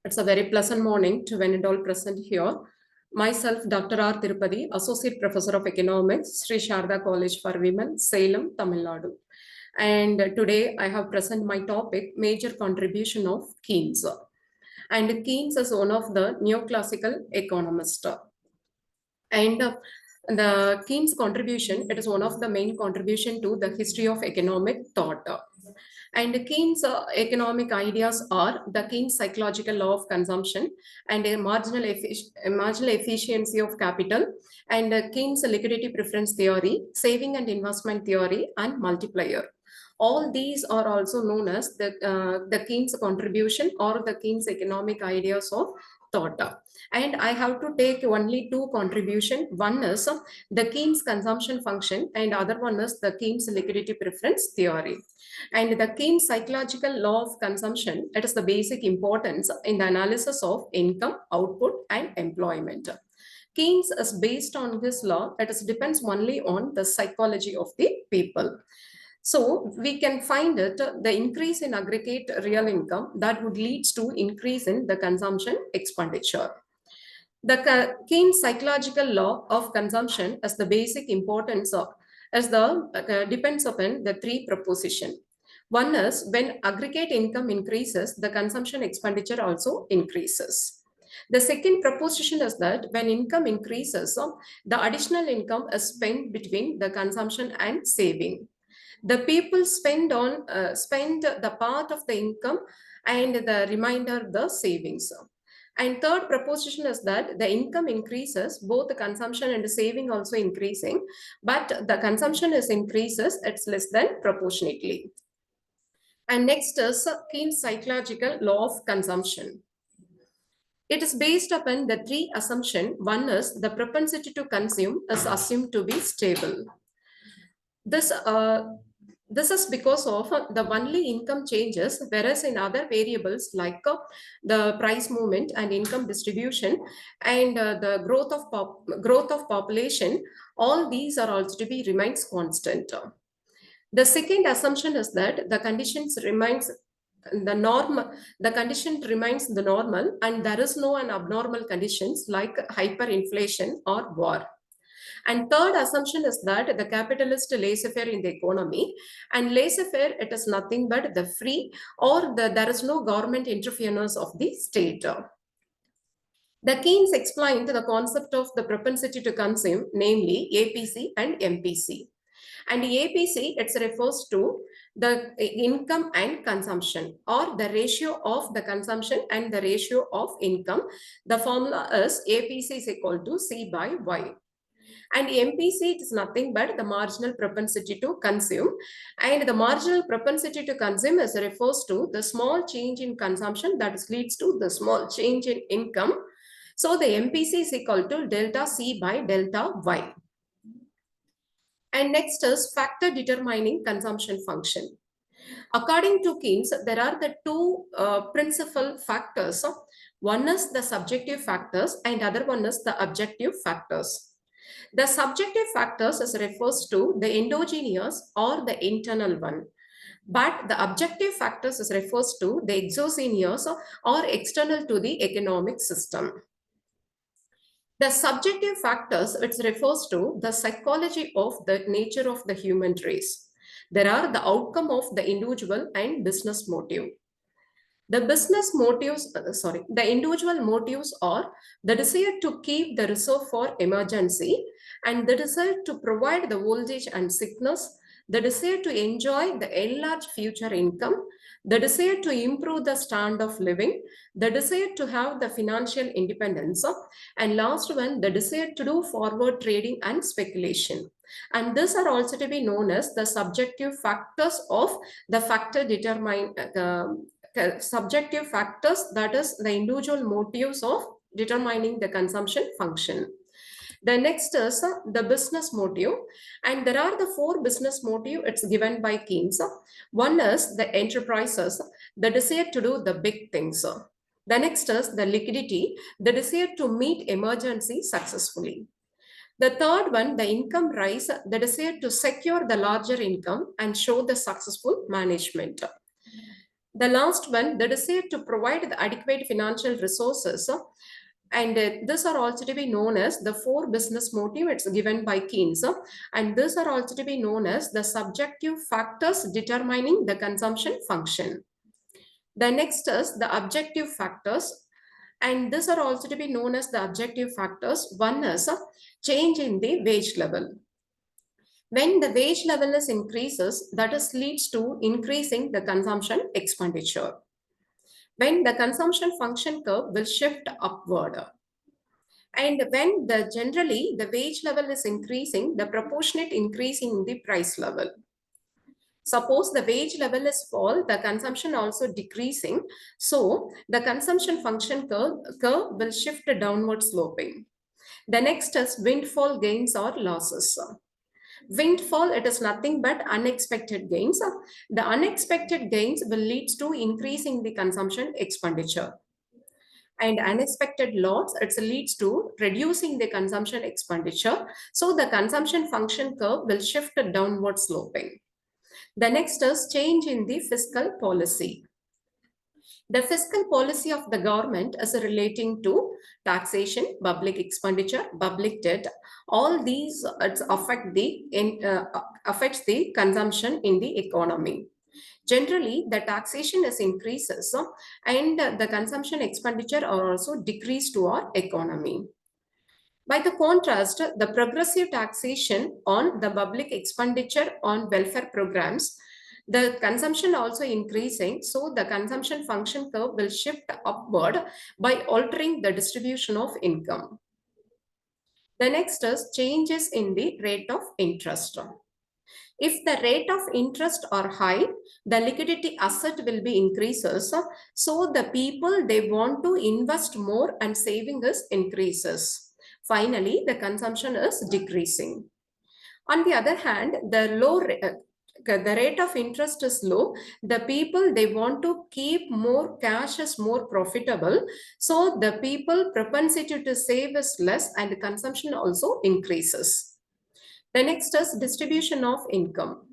It's a very pleasant morning to one and all present here. Myself, Dr.R.Thiruppathi, Associate Professor of Economics, Sri Sharda College for Women, Salem, Tamil Nadu. And today I have present my topic, major contribution of Keynes. And Keynes is one of the neoclassical economists. And the Keynes contribution, it is one of the main contribution to the history of economic thought. And Keynes economic ideas are the Keynes psychological law of consumption and a marginal efficiency of capital, and Keynes liquidity preference theory, saving and investment theory, and multiplier. All these are also known as the Keynes contribution or the Keynes economic ideas of thought. And I have to take only two contribution. One is the Keynes consumption function and other one is the Keynes liquidity preference theory. And the Keynes psychological law of consumption, it is the basic importance in the analysis of income, output, and employment. Keynes is based on this law, it depends only on the psychology of the people. So we can find that the increase in aggregate real income that would lead to increase in the consumption expenditure. The Keynes psychological law of consumption as the basic importance of depends upon the three propositions. One is when aggregate income increases, the consumption expenditure also increases. The second proposition is that when income increases, the additional income is spent between the consumption and saving. The people spend the part of the income and the remainder the savings. And third proposition is that the income increases, both the consumption and the saving also increasing, but the consumption is increases, it's less than proportionately. And next is Keynes psychological law of consumption. It is based upon the three assumptions. One is the propensity to consume is assumed to be stable. This is because of the only income changes, whereas in other variables like the price movement and income distribution and the growth of population, all these are also to be remains constant. The second assumption is that the conditions remains the norm. The condition remains the normal, and there is no an abnormal conditions like hyperinflation or war. And third assumption is that the capitalist laissez-faire in the economy, and laissez-faire, it is nothing but the free or there is no government interference of the state. The Keynes explained the concept of the propensity to consume, namely APC and MPC. And APC, it refers to the income and consumption, or the ratio of the consumption and the ratio of income. The formula is APC is equal to C by Y. And MPC, it is nothing but the marginal propensity to consume. And the marginal propensity to consume refers to the small change in consumption that leads to the small change in income. So the MPC is equal to delta C by delta Y. And next is factor determining consumption function. According to Keynes, there are the two principal factors. One is the subjective factors and other one is the objective factors. The subjective factors refers to the endogenous or the internal one, but the objective factors refers to the exogenous or external to the economic system. The subjective factors, which refers to the psychology of the nature of the human race. There are the outcome of the individual and business motive. The individual motives are the desire to keep the reserve for emergency, and the desire to provide the old age and sickness, the desire to enjoy the enlarged future income, the desire to improve the standard of living, the desire to have the financial independence, and last one, the desire to do forward trading and speculation. And these are also to be known as the subjective factors of the factor determine subjective factors, that is the individual motives of determining the consumption function. The next is the business motive, and there are the four business motive. It's given by Keynes. One is the enterprises, the desire to do the big things. The next is the liquidity, the desire to meet emergency successfully. The third one, the income rise, the desire to secure the larger income and show the successful management. The last one, the desire to provide the adequate financial resources. And these are also to be known as the four business motive. It's given by Keynes. And these are also to be known as the subjective factors determining the consumption function. The next is the objective factors. And these are also to be known as the objective factors. One is change in the wage level. When the wage level is increases, that is leads to increasing the consumption expenditure. When the consumption function curve will shift upward. And when generally the wage level is increasing, the proportionate increase in the price level. Suppose the wage level is fall, the consumption also decreasing. So the consumption function curve will shift downward sloping. The next is windfall gains or losses. Windfall, it is nothing but unexpected gains. The unexpected gains will lead to increasing the consumption expenditure. And unexpected loss, it leads to reducing the consumption expenditure. So the consumption function curve will shift downward sloping. The next is change in the fiscal policy. The fiscal policy of the government is relating to taxation, public expenditure, public debt. All these affects the consumption in the economy. Generally, the taxation is increases and the consumption expenditure are also decreased to our economy. By the contrast, the progressive taxation on the public expenditure on welfare programs, the consumption also increasing, so the consumption function curve will shift upward by altering the distribution of income. The next is changes in the rate of interest. If the rate of interest are high, the liquidity asset will be increases. So the people, they want to invest more and saving is increases. Finally, the consumption is decreasing. On the other hand, the rate of interest is low. The people, they want to keep more cash as more profitable. So the people propensity to save is less and the consumption also increases. The next is distribution of income.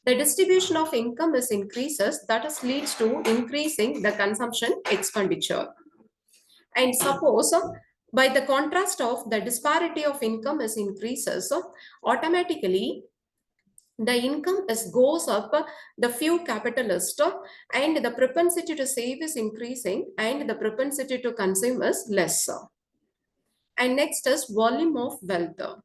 The distribution of income is increases, that is leads to increasing the consumption expenditure. And suppose by the contrast of the disparity of income is increases, automatically the income goes up, the few capitalists, and the propensity to save is increasing and the propensity to consume is less. And next is volume of wealth.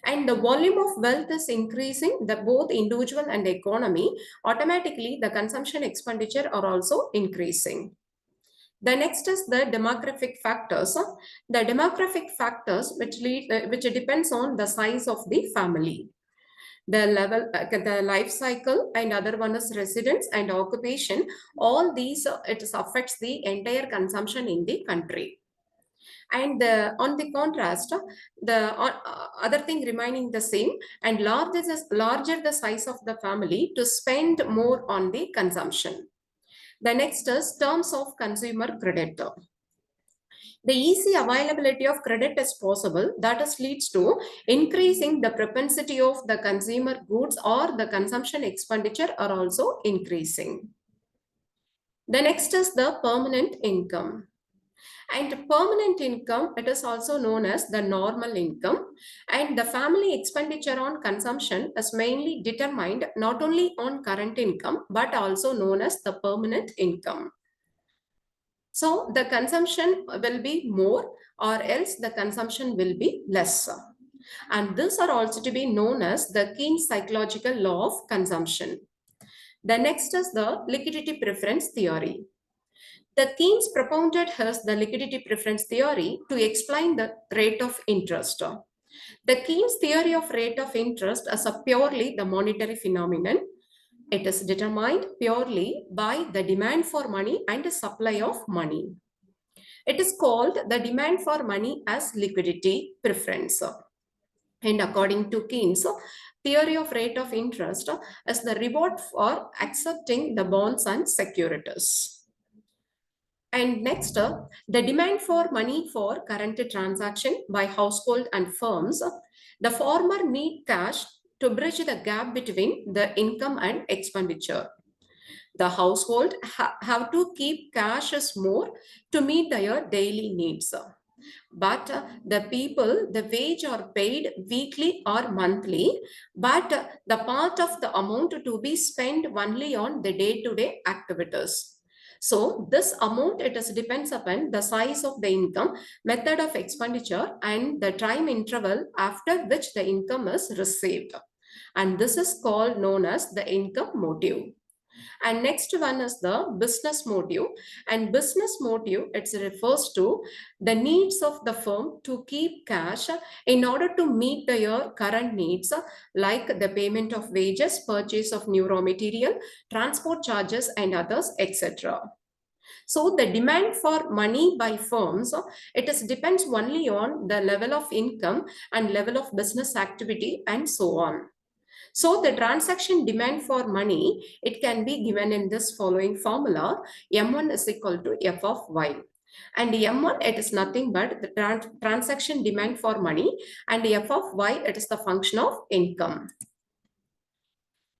And the volume of wealth is increasing, the both individual and economy, automatically the consumption expenditure are also increasing. The next is the demographic factors. The demographic factors which depends on the size of the family, the level, the life cycle, and other one is residence and occupation. All these it affects the entire consumption in the country. And on the contrast, the other thing remaining the same, and larger the size of the family to spend more on the consumption. The next is terms of consumer credit. The easy availability of credit is possible, that is leads to increasing the propensity of the consumer goods or the consumption expenditure are also increasing. The next is the permanent income. And permanent income, it is also known as the normal income. And the family expenditure on consumption is mainly determined not only on current income, but also known as the permanent income. So the consumption will be more or else the consumption will be less. And these are also to be known as the Keynes psychological law of consumption. The next is the liquidity preference theory. The Keynes propounded the liquidity preference theory to explain the rate of interest. The Keynes theory of rate of interest is a purely the monetary phenomenon. It is determined purely by the demand for money and the supply of money. It is called the demand for money as liquidity preference. And according to Keynes, theory of rate of interest is the reward for accepting the bonds and securities. And next, the demand for money for current transaction by household and firms. The former need cash to bridge the gap between the income and expenditure. The household have to keep cash as more to meet their daily needs. But the people, the wage are paid weekly or monthly, but the part of the amount to be spent only on the day-to-day activities. So this amount, it is depends upon the size of the income, method of expenditure, and the time interval after which the income is received. And this is called known as the income motive. And next one is the business motive. And business motive, it refers to the needs of the firm to keep cash in order to meet their current needs, like the payment of wages, purchase of new raw material, transport charges, and others, etc. So the demand for money by firms, it is depends only on the level of income and level of business activity and so on. So the transaction demand for money, it can be given in this following formula. M1 is equal to F of Y. And M1, it is nothing but the transaction demand for money, and F of Y, it is the function of income.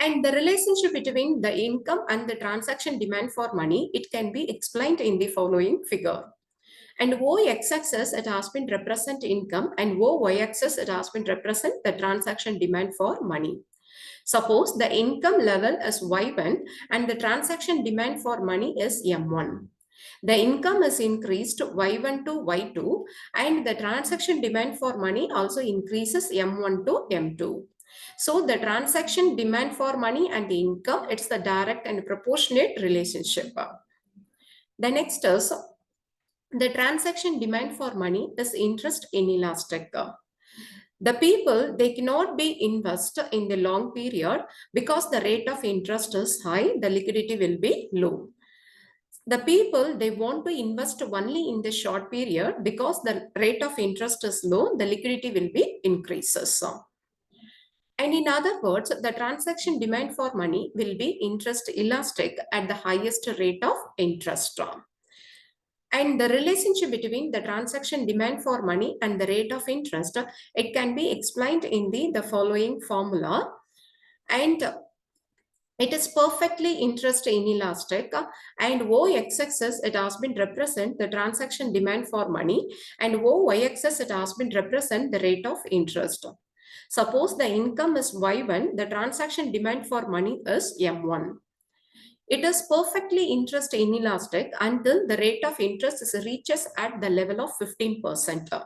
And the relationship between the income and the transaction demand for money, it can be explained in the following figure. And O-x-axis, it has been represent income, and O-y-axis, it has been represent the transaction demand for money. Suppose the income level is Y1 and the transaction demand for money is M1. The income is increased Y1 to Y2 and the transaction demand for money also increases M1 to M2. So the transaction demand for money and the income, it's the direct and proportionate relationship. The next is the transaction demand for money is interest inelastic. The people, they cannot be invest in the long period because the rate of interest is high, the liquidity will be low. The people, they want to invest only in the short period because the rate of interest is low, the liquidity will be increases. And in other words, the transaction demand for money will be interest elastic at the highest rate of interest. And the relationship between the transaction demand for money and the rate of interest, it can be explained in the following formula. And it is perfectly interest inelastic, and O-x-axis, it has been represent the transaction demand for money, and O-y-axis, it has been represent the rate of interest. Suppose the income is Y1, the transaction demand for money is M1. It is perfectly interest inelastic until the rate of interest reaches at the level of 15%.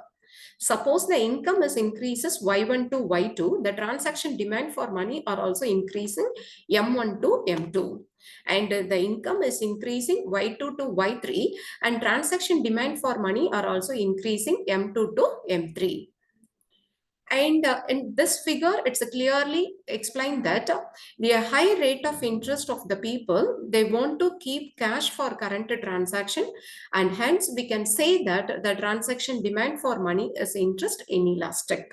Suppose the income is increases Y1 to Y2, the transaction demand for money are also increasing M1 to M2. And the income is increasing Y2 to Y3 and transaction demand for money are also increasing M2 to M3. And in this figure, it's clearly explained that the high rate of interest of the people, they want to keep cash for current transaction. And hence, we can say that the transaction demand for money is interest inelastic.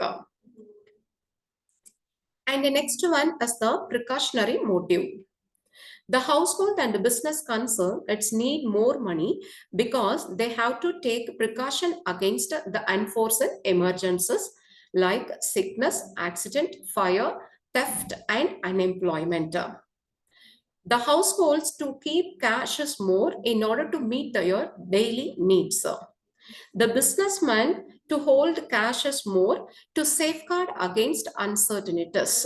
And the next one is the precautionary motive. The household and the business concern, it's need more money because they have to take precaution against the unforeseen emergencies like sickness, accident, fire, theft, and unemployment. The households to keep cash is more in order to meet their daily needs. The businessman to hold cash is more to safeguard against uncertainties.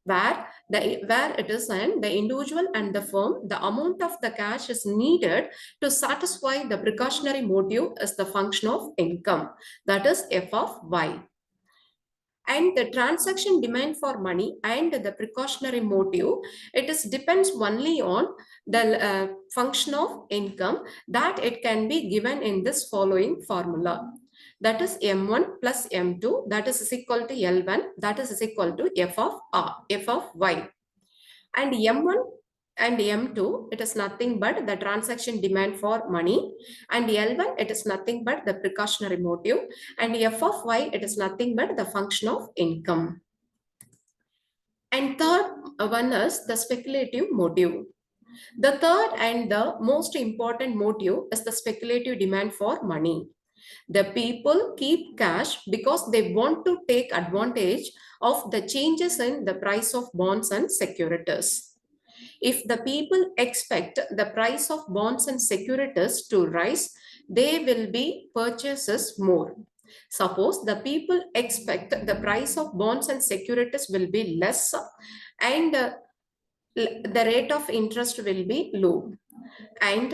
Where it is in the individual and the firm, the amount of the cash is needed to satisfy the precautionary motive is the function of income, that is F of Y. And the transaction demand for money and the precautionary motive, it is depends only on the function of income, that it can be given in this following formula. That is M1 plus M2, that is equal to L1, that is equal to F of Y. And M1 and M2, it is nothing but the transaction demand for money, and L1, it is nothing but the precautionary motive, and F of Y, it is nothing but the function of income. And third one is the speculative motive. The third and the most important motive is the speculative demand for money. The people keep cash because they want to take advantage of the changes in the price of bonds and securities. If the people expect the price of bonds and securities to rise, they will be purchases more. Suppose the people expect the price of bonds and securities will be less and the rate of interest will be low. And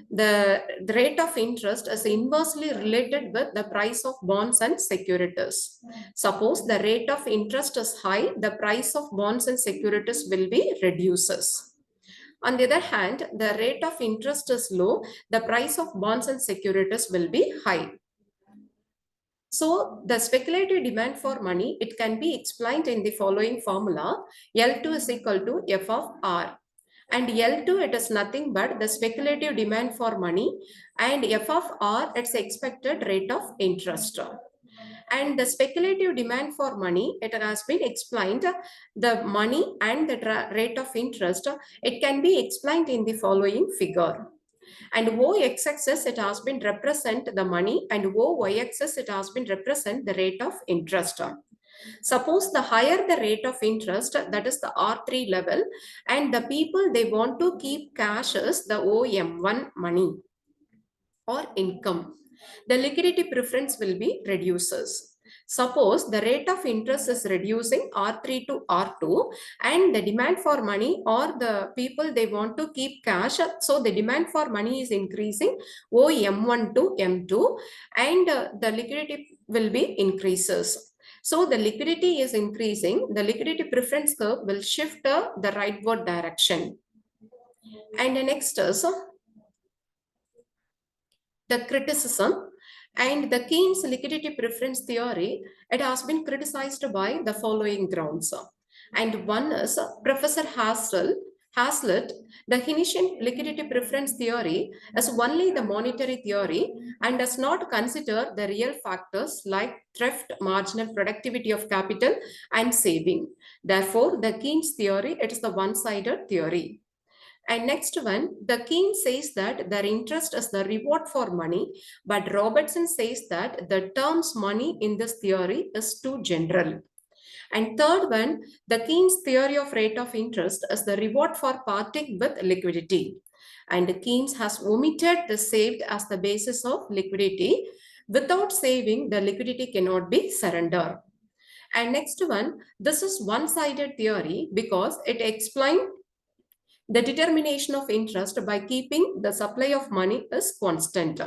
the rate of interest is inversely related with the price of bonds and securities. Suppose the rate of interest is high, the price of bonds and securities will be reduces. On the other hand, the rate of interest is low, the price of bonds and securities will be high. So the speculative demand for money, it can be explained in the following formula. L2 is equal to F of R. And L2, it is nothing but the speculative demand for money, and F of R, it's expected rate of interest. And the speculative demand for money, it has been explained, the money and the rate of interest, it can be explained in the following figure. And O x-axis, it has been represent the money, and O y-axis, it has been represent the rate of interest. Suppose the higher the rate of interest, that is the R3 level, and the people they want to keep cash as the OM1 money or income, the liquidity preference will be reduces. Suppose the rate of interest is reducing R3 to R2 and the demand for money or the people they want to keep cash. So the demand for money is increasing OM1 to M2 and the liquidity will be increases. So the liquidity is increasing, the liquidity preference curve will shift the rightward direction. And the next is the criticism. And the Keynes liquidity preference theory, it has been criticized by the following grounds. And one is Professor Hazlitt, the Keynesian liquidity preference theory is only the monetary theory and does not consider the real factors like thrift, marginal productivity of capital, and saving. Therefore, the Keynes theory, it is the one-sided theory. And next one, the Keynes says that their interest is the reward for money, but Robertson says that the terms money in this theory is too general. And third one, the Keynes theory of rate of interest is the reward for parting with liquidity. And Keynes has omitted the saved as the basis of liquidity. Without saving, the liquidity cannot be surrendered. And next one, this is one-sided theory because it explains the determination of interest by keeping the supply of money is constant.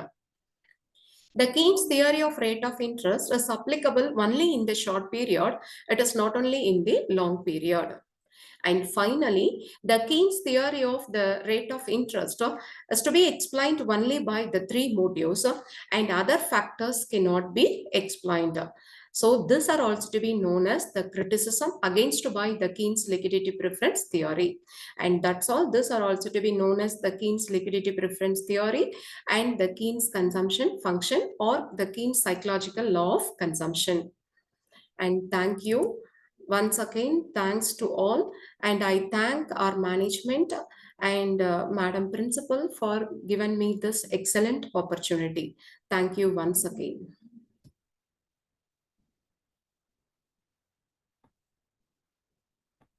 The Keynes theory of rate of interest is applicable only in the short period. It is not only in the long period. And finally, the Keynes theory of the rate of interest is to be explained only by the three motives and other factors cannot be explained. So these are also to be known as the criticism against by the Keynes liquidity preference theory. And that's all. These are also to be known as the Keynes liquidity preference theory and the Keynes consumption function or the Keynes psychological law of consumption. And thank you. Once again, thanks to all. And I thank our management and Madam Principal for giving me this excellent opportunity. Thank you once again.